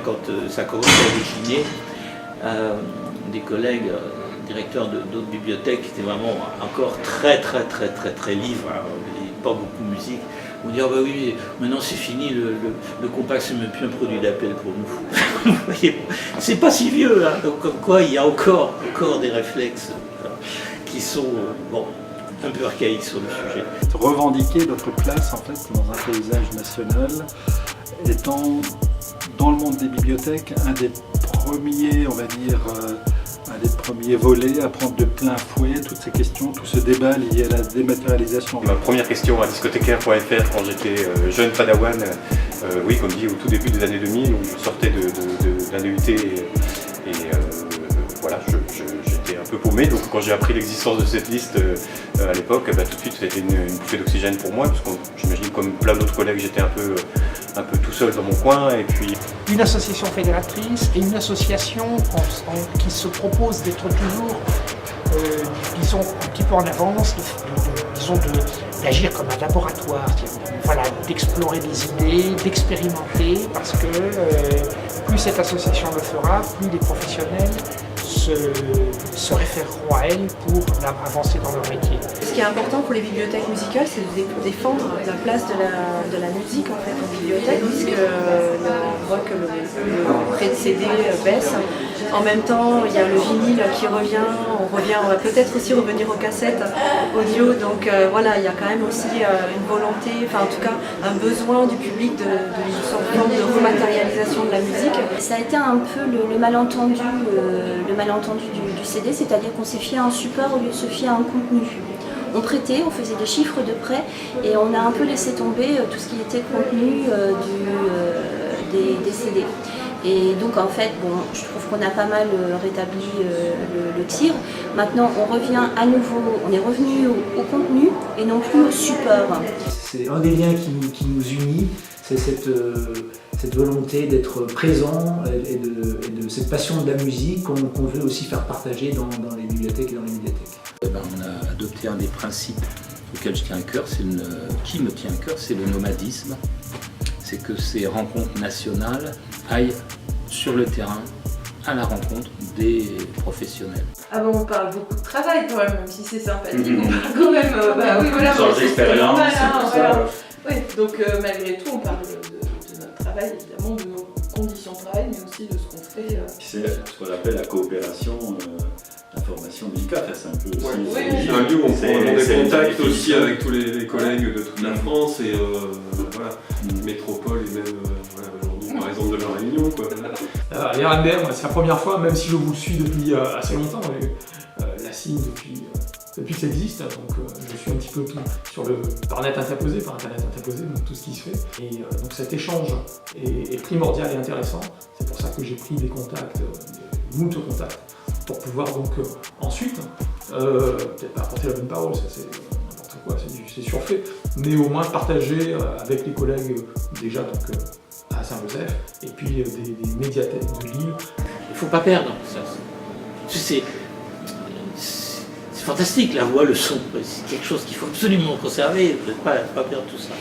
quand ça commençait à décliner, des collègues directeurs d'autres bibliothèques qui étaient vraiment encore très livres, hein, pas beaucoup de musique, on dit ah bah oui, maintenant c'est fini, le compact c'est même plus un produit d'appel pour nous. Vous voyez, c'est pas si vieux, hein, donc comme quoi il y a encore des réflexes qui sont bon, un peu archaïques sur le sujet. Revendiquer notre place en fait dans un paysage national, étant dans le monde des bibliothèques un des premiers, on va dire, un des premiers volets à prendre de plein fouet toutes ces questions, tout ce débat lié à la dématérialisation. Ma première question à discothécaire.fr quand j'étais jeune padawan, oui, comme dit au tout début des années 2000, où je sortais d'un DUT et voilà, j'étais un peu paumé. Donc quand j'ai appris l'existence de cette liste à l'époque, tout de suite c'était une bouffée d'oxygène pour moi, parce que j'imagine comme plein d'autres collègues j'étais un peu tout seul dans mon coin. Et puis une association fédératrice et une association qui se propose d'être toujours, disons, un petit peu en avance, d'agir comme un laboratoire, voilà, d'explorer des idées, d'expérimenter, parce que plus cette association le fera, plus les professionnels se référeront à elle pour avancer dans leur métier. Ce qui est important pour les bibliothèques musicales, c'est de défendre la place de la musique en fait, en bibliothèque, puisque on voit que le prix de CD baisse. En même temps, il y a le vinyle qui revient, on va peut-être aussi revenir aux cassettes audio, donc voilà, il y a quand même aussi une volonté, enfin en tout cas un besoin du public d'une forme de rematérialisation de la musique. Ça a été un peu le malentendu du CD, c'est-à-dire qu'on s'est fié à un support au lieu de se fier à un contenu. On prêtait, on faisait des chiffres de prêt et on a un peu laissé tomber tout ce qui était contenu des CD. Et donc en fait, bon, je trouve qu'on a pas mal rétabli le tir. Maintenant, on revient à nouveau, on est revenu au contenu et non plus au support. C'est un des liens qui nous unit, c'est cette volonté d'être présent et de cette passion de la musique qu'on veut aussi faire partager dans les bibliothèques et dans les médiathèques. On a adopté un des principes auxquels je tiens à cœur, qui me tient à cœur, c'est le nomadisme. C'est que ces rencontres nationales aillent sur le terrain à la rencontre des professionnels. Ah bon, on parle beaucoup de travail quand même si c'est sympathique, on parle quand même, oui voilà, sans expérience, voilà. Oui, donc malgré tout on parle de notre travail, évidemment, de nos conditions de travail, mais aussi de ce qu'on fait. C'est ce qu'on appelle la coopération, la formation musicale, c'est un peu aussi... C'est un lieu où on prend des contacts aussi avec tous les collègues de toute la France et voilà, métropole et même aujourd'hui par exemple de la Réunion. Les RNBR, c'est la première fois, même si je vous le suis depuis assez longtemps, la signe depuis que ça existe, donc je suis un petit peu tout sur par internet interposé, donc tout ce qui se fait. Et donc cet échange est primordial et intéressant. C'est pour ça que j'ai pris des contacts, des moult contacts, pour pouvoir donc ensuite, peut-être pas apporter la bonne parole, ça c'est n'importe quoi, c'est surfait, mais au moins partager avec les collègues déjà donc, à Saint-Joseph, et puis des médiathèques de Lille. Il ne faut pas perdre ça. C'est fantastique, la voix, le son, c'est quelque chose qu'il faut absolument conserver, il ne faut pas perdre tout ça.